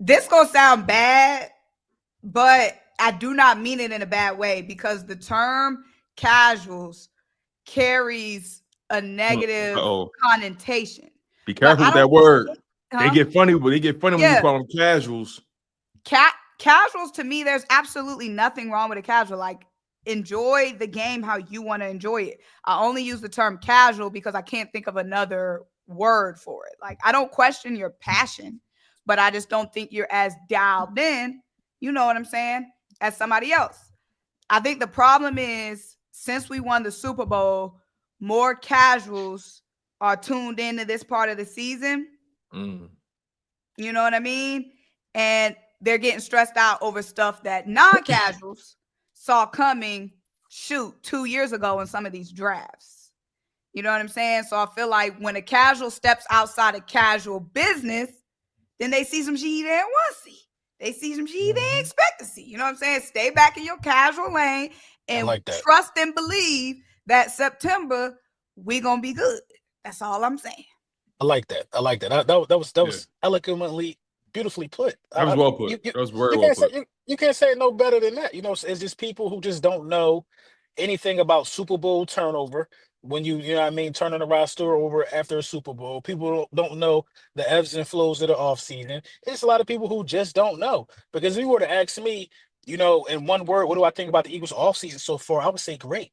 this gonna sound bad, but I do not mean it in a bad way because the term casuals carries a negative connotation. Be careful with that word. They get funny, but they get funny when you call them casuals. Casuals, to me, there's absolutely nothing wrong with a casual. Like, enjoy the game how you want to enjoy it. I only use the term casual because I can't think of another word for it. Like, I don't question your passion, but I just don't think you're as dialed in, you know what I'm saying, as somebody else. I think the problem is, since we won the Super Bowl, more casuals are tuned into this part of the season. You know what I mean? And they're getting stressed out over stuff that non-casuals saw coming, 2 years ago in some of these drafts. You know what I'm saying? So I feel like when a casual steps outside of casual business, then they see some shit they didn't want to see. They see some shit they didn't expect to see. You know what I'm saying? Stay back in your casual lane and trust and believe that September we gonna be good. That's all I'm saying. I like that. That was eloquently, beautifully put. That was well put. That was very well put. You can't say it no better than that. You know, it's just people who just don't know anything about Super Bowl turnover. When you know what I mean, turning a roster over after a Super Bowl, people don't know the ebbs and flows of the offseason. It's a lot of people who just don't know. Because if you were to ask me, you know, in one word, what do I think about the Eagles offseason so far? I would say great.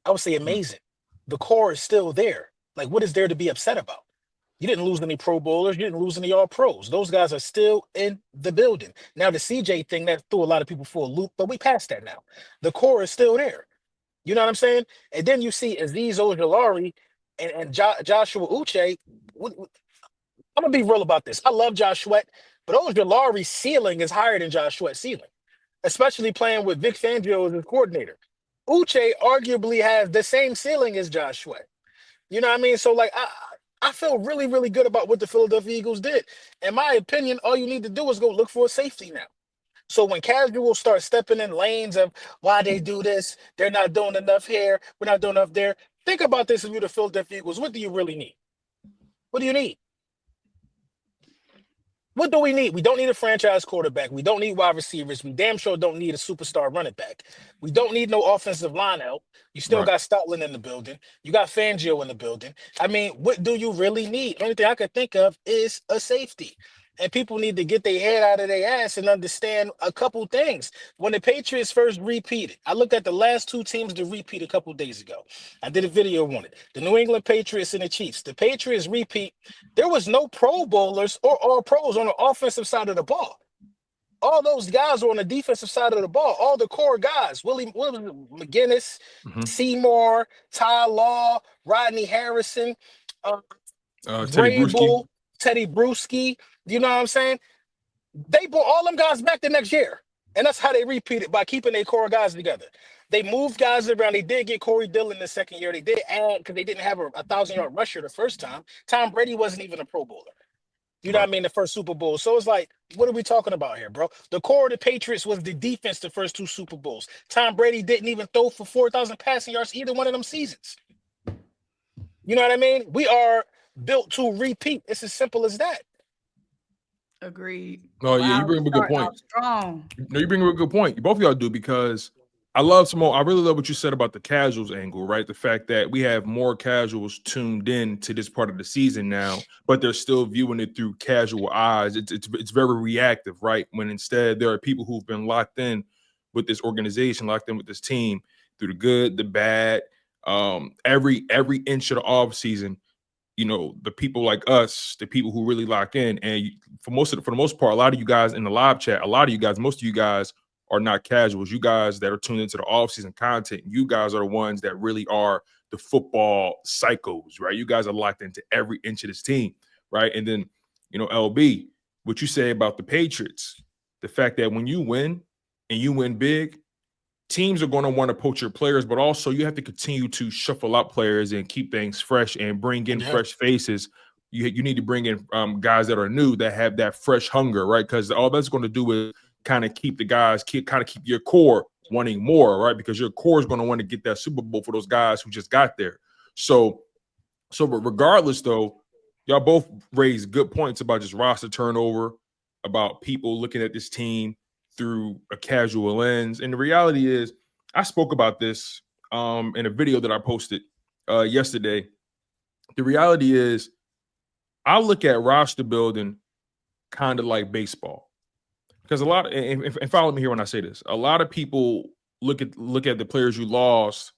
I would say amazing. The core is still there. Like, what is there to be upset about? You didn't lose any Pro Bowlers. You didn't lose any All-Pros. Those guys are still in the building. Now, the CJ thing, that threw a lot of people for a loop, but we passed that now. The core is still there. You know what I'm saying? And then you see Azeez Ojulari and Joshua Uche. I'm going to be real about this. I love Josh Sweat, but Ojulari's ceiling is higher than Josh Sweat's ceiling, especially playing with Vic Fangio as his coordinator. Uche arguably has the same ceiling as Josh Sweat. You know what I mean? So, like, I feel really, really good about what the Philadelphia Eagles did. In my opinion, all you need to do is go look for a safety now. So when casuals start stepping in lanes of why they do this, they're not doing enough here, we're not doing enough there. Think about this if you're the Philadelphia Eagles. What do you really need? What do you need? What do we need? We don't need a franchise quarterback. We don't need wide receivers. We damn sure don't need a superstar running back. We don't need no offensive line help. You still got Stoutland in the building. You got Fangio in the building. I mean, what do you really need? The only thing I could think of is a safety. And people need to get their head out of their ass and understand a couple things. When the Patriots first repeated, I looked at the last two teams to repeat a couple days ago. I did a video on it. The New England Patriots and the Chiefs. The Patriots repeat. There was no Pro Bowlers or All-Pros on the offensive side of the ball. All those guys were on the defensive side of the ball. All the core guys, Willie McGinnis, Seymour, Ty Law, Rodney Harrison, Teddy Bruschi. You know what I'm saying? They brought all them guys back the next year. And that's how they repeated, by keeping their core guys together. They moved guys around. They did get Corey Dillon the second year. They did add, because they didn't have a 1,000-yard rusher the first time. Tom Brady wasn't even a Pro Bowler. You know what I mean? The first Super Bowl. So it's like, what are we talking about here, bro? The core of the Patriots was the defense the first two Super Bowls. Tom Brady didn't even throw for 4,000 passing yards either one of them seasons. You know what I mean? We are built to repeat. It's as simple as that. Agreed. Oh, yeah, you bring up a good point. No, you bring up a good point. Both of y'all do, because I love Symone. I really love what you said about the casuals angle, right? The fact that we have more casuals tuned in to this part of the season now, but they're still viewing it through casual eyes. It's very reactive, right? When instead there are people who've been locked in with this organization, locked in with this team through the good, the bad, every inch of the off season. You know, the people like us, the people who really lock in, and for the most part, a lot of you guys in the live chat, most of you guys are not casuals. You guys that are tuned into the offseason content, you guys are the ones that really are the football psychos, right? You guys are locked into every inch of this team, right? And then, you know, LB, what you say about the Patriots, the fact that when you win and you win big, teams are going to want to poach your players, but also you have to continue to shuffle out players and keep things fresh and bring in fresh faces. You need to bring in guys that are new, that have that fresh hunger, right? Because all that's going to do is kind of keep the guys, keep your core wanting more, right? Because your core is going to want to get that Super Bowl for those guys who just got there. So but regardless, though, y'all both raised good points about just roster turnover, about people looking at this team through a casual lens. And the reality is, I spoke about this in a video that I posted yesterday. The reality is, I look at roster building kind of like baseball, because a lot of, and follow me here when I say this, a lot of people look at the players you lost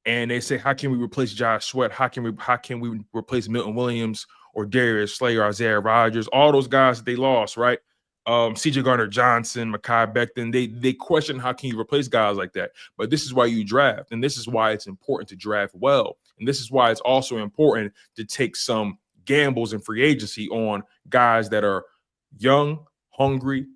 and they say, how can we replace Josh Sweat? How can we replace Milton Williams or Darius Slay or Isaiah Rodgers? All those guys that they lost, right? CJ Gardner-Johnson, Mekhi Becton, they question how can you replace guys like that. But this is why you draft, and this is why it's important to draft well. And this is why it's also important to take some gambles in free agency on guys that are young, hungry,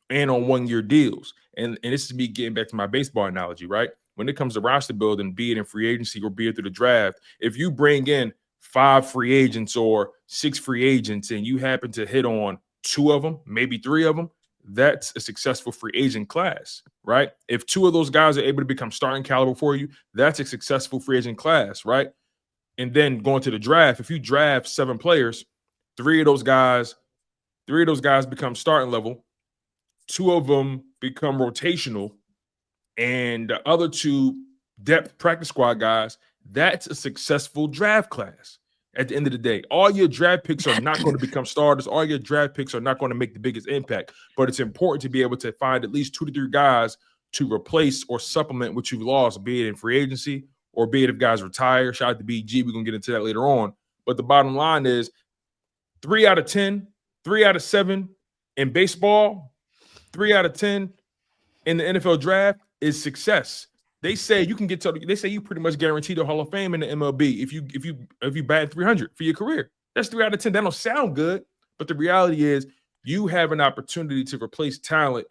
and on one-year deals. And this is me getting back to my baseball analogy, right? When it comes to roster building, be it in free agency or be it through the draft, if you bring in 5 free agents or 6 free agents and you happen to hit on 2 of them, maybe 3 of them, that's a successful free agent class, right? If 2 of those guys are able to become starting caliber for you, that's a successful free agent class, right? And then going to the draft, if you draft 7 players, 3 of those guys become starting level, 2 of them become rotational, and the other 2 depth practice squad guys, that's a successful draft class. At the end of the day, all your draft picks are not going to become starters. All your draft picks are not going to make the biggest impact, but it's important to be able to find at least 2 to 3 guys to replace or supplement what you've lost, be it in free agency or be it if guys retire. Shout out to BG. We're going to get into that later on. But the bottom line is 3 out of 10, 3 out of 7 in baseball, 3 out of 10 in the NFL draft is success. They say you can get to. They say you pretty much guaranteed the Hall of Fame in the MLB if you bat 300 for your career. That's 3 out of 10. That don't sound good, but the reality is you have an opportunity to replace talent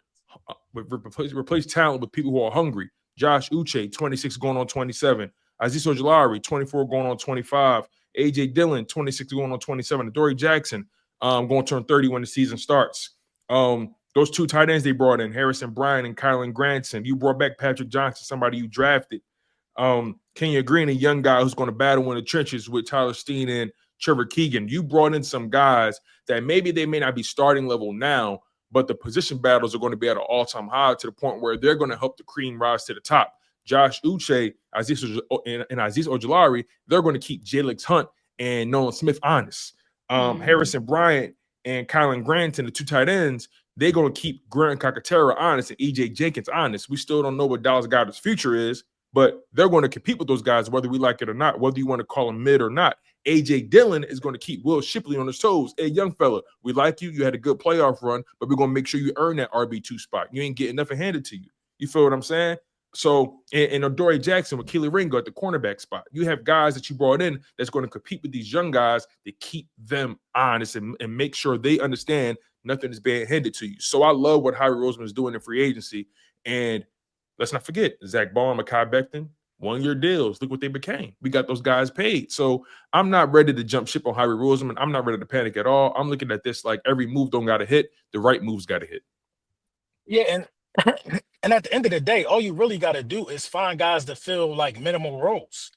with people who are hungry. Josh Uche, 26 going on 27. Azeez Ojulari, 24 going on 25. AJ Dillon, 26 going on 27. Adoree Jackson, going to turn 30 when the season starts. Those 2 tight ends they brought in, Harrison Bryant and Kylan Granson. You brought back Patrick Johnson, somebody you drafted. Quinyon Green, a young guy who's going to battle in the trenches with Tyler Steen and Trevor Keegan. You brought in some guys that maybe they may not be starting level now, but the position battles are going to be at an all-time high to the point where they're going to help the cream rise to the top. Josh Uche, Azeez Ojulari, they're going to keep Jalen Hunt and Nolan Smith honest. Harrison Bryant and Kylan Granson, the 2 tight ends, they're going to keep Grant Cacatera honest and EJ Jenkins honest. We still don't know what Dallas Goedert's future is, but they're going to compete with those guys whether we like it or not, whether you want to call them mid or not. AJ Dillon is going to keep Will Shipley on his toes. Hey, young fella, we like you. You had a good playoff run, but we're going to make sure you earn that RB2 spot. You ain't getting nothing handed to you. You feel what I'm saying? So, and Adoree Jackson with Keely Ringo at the cornerback spot. You have guys that you brought in that's going to compete with these young guys to keep them honest and make sure they understand nothing is being handed to you. So I love what Howie Roseman is doing in free agency. And let's not forget, Zach Ball, Mekhi Becton, 1-year deals. Look what they became. We got those guys paid. So I'm not ready to jump ship on Howie Roseman. I'm not ready to panic at all. I'm looking at this like every move don't got to hit. The right moves got to hit. Yeah, and at the end of the day, all you really got to do is find guys to fill like minimal roles.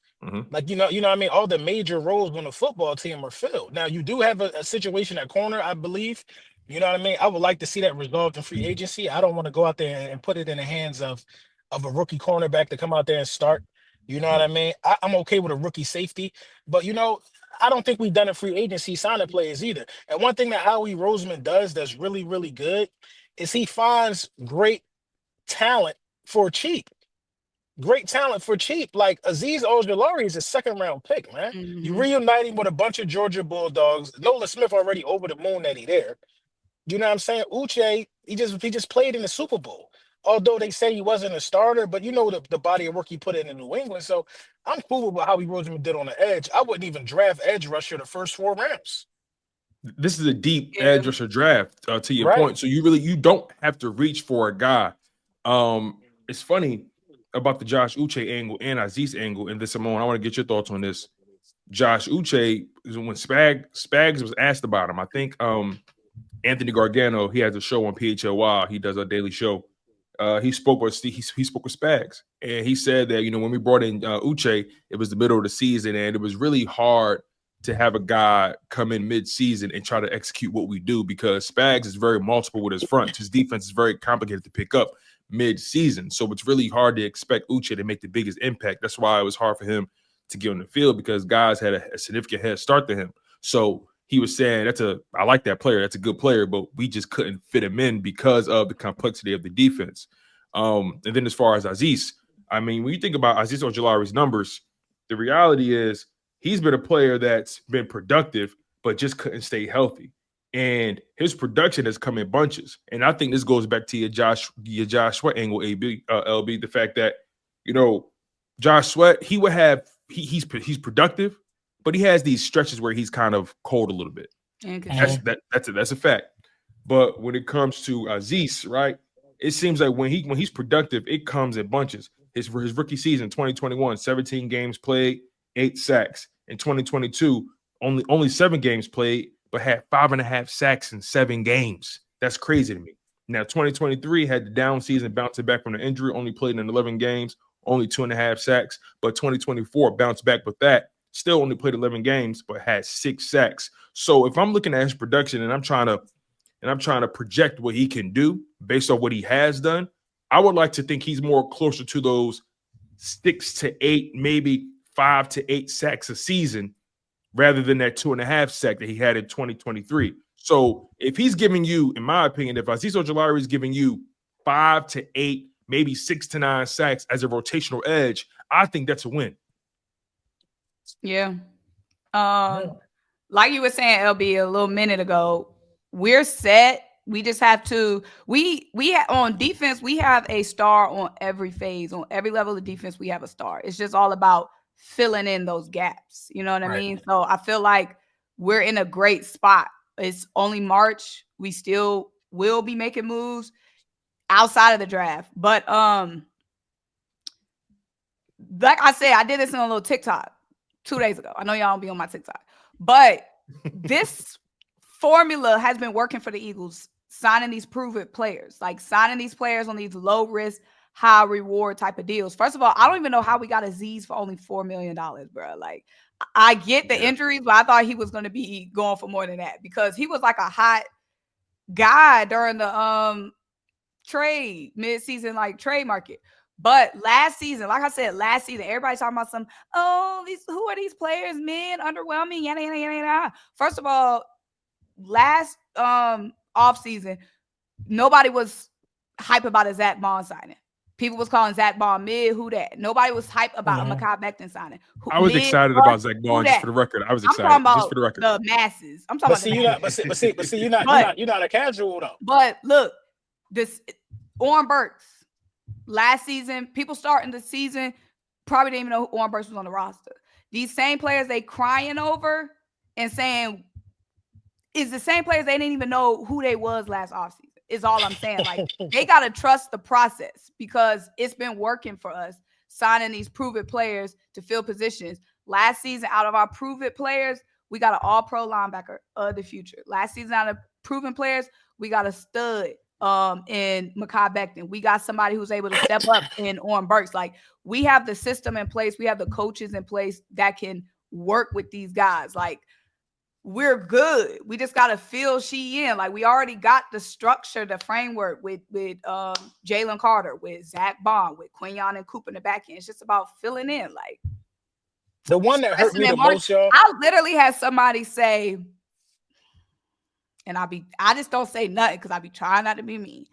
Like, you know what I mean? All the major roles on the football team are filled. Now, you do have a situation at corner, I believe. You know what I mean? I would like to see that resolved in free agency. I don't want to go out there and put it in the hands of a rookie cornerback to come out there and start. You know what I mean? I'm okay with a rookie safety, but I don't think we've done a free agency signing players either. And one thing that Howie Roseman does that's really, really good is he finds great talent for cheap. Great talent for cheap. Like Azeez Ojulari is a 2nd-round pick, man. You reunite him with a bunch of Georgia Bulldogs. Nolan Smith already over the moon that he there. You know what I'm saying? Uche, he just played in the Super Bowl. Although they say he wasn't a starter, but the body of work he put in New England. So I'm cool with how Howie Roseman did on the edge. I wouldn't even draft edge rusher the first 4 rounds. This is a deep edge rusher draft, to your point. So you don't have to reach for a guy. It's funny about the Josh Uche angle and Azeez angle and this, Symone. I want to get your thoughts on this. Josh Uche, when Spags was asked about him, I think Anthony Gargano, he has a show on PHLY. He does a daily show. He spoke with Spags, and he said that when we brought in Uche, it was the middle of the season, and it was really hard to have a guy come in mid-season and try to execute what we do, because Spags is very multiple with his front. His defense is very complicated to pick up mid-season. So it's really hard to expect Uche to make the biggest impact. That's why it was hard for him to get on the field, because guys had a significant head start to him. So he was saying, I like that player. That's a good player, but we just couldn't fit him in because of the complexity of the defense. And then as far as Azeez, I mean, when you think about Azeez Ojulari's numbers, the reality is he's been a player that's been productive, but just couldn't stay healthy. And his production has come in bunches. And I think this goes back to your Josh Sweat angle, LB, the fact that, Josh Sweat, he's productive, but he has these stretches where he's kind of cold a little bit. That's a fact. But when it comes to Azeez, right, it seems like when he's productive, it comes in bunches. His rookie season, 2021, 17 games played, 8 sacks. In 2022, only 7 games played, but had 5.5 sacks in 7 games. That's crazy to me. Now, 2023 had the down season, bouncing back from the injury, only played in 11 games, only 2.5 sacks. But 2024 bounced back with that, still only played 11 games, but had 6 sacks. So if I'm looking at his production and I'm trying to project what he can do based on what he has done, I would like to think he's more closer to those 6 to 8, maybe 5 to 8 sacks a season, rather than that 2.5 sack that he had in 2023. So if he's giving you, in my opinion, if Azeez Ojulari is giving you 5 to 8, maybe 6 to 9 sacks as a rotational edge, I think that's a win. Yeah. Like you were saying, LB, a little minute ago, we're set. We just have to, on defense, we have a star on every phase. On every level of defense, we have a star. It's just all about filling in those gaps. You know what I mean? So I feel like we're in a great spot. It's only March. We still will be making moves outside of the draft. But like I said, I did this in a little TikTok 2 days ago. I know y'all don't be on my TikTok. But this formula has been working for the Eagles, signing these proven players, like signing these players on these low risk, high reward type of deals. First of all, I don't even know how we got Azeez for only $4 million, bro. Like, I get the injuries, but I thought he was going to be going for more than that, because he was like a hot guy during the mid-season trade market. But last season, like I said, everybody's talking about who are these players, man? Underwhelming, yada, yada, yada, yada. First of all, last offseason, nobody was hype about a Zach Bond signing. People was calling Zach Bond mid. Who that? Nobody was hype about a Mekhi Becton signing. I was excited about Zach Bond, just for the record. I was excited. I'm talking about just for the record. The masses. I'm talking you're not a casual though. But look, this Oren Burks last season, people starting the season probably didn't even know Oren Burks was on the roster. These same players they crying over and saying is the same players they didn't even know who they was last offseason. Is all I'm saying. Like, they got to trust the process, because it's been working for us, signing these proven players to fill positions. Last season, out of our proven players, we got an all-pro linebacker of the future. Last season, out of proven players, we got a stud in Mekhi Becton. We got somebody who's able to step up in Oren Burks. Like, we have the system in place. We have the coaches in place that can work with these guys. Like, we're good. We just got to fill she in. Like, we already got the structure, the framework with Jalen Carter, with Zach Bond, with Quinyon and Coop in the back end. It's just about filling in. Like, the one that hurt me the most, y'all. I literally had somebody say, and I just don't say nothing because I be trying not to be mean.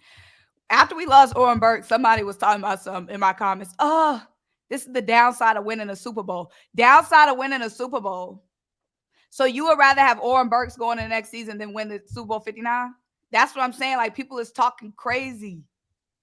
After we lost Oren Burks, somebody was talking about something in my comments. Oh, this is the downside of winning a Super Bowl. Downside of winning a Super Bowl. So you would rather have Oren Burks going in the next season than win the Super Bowl 59? That's what I'm saying. Like, people is talking crazy.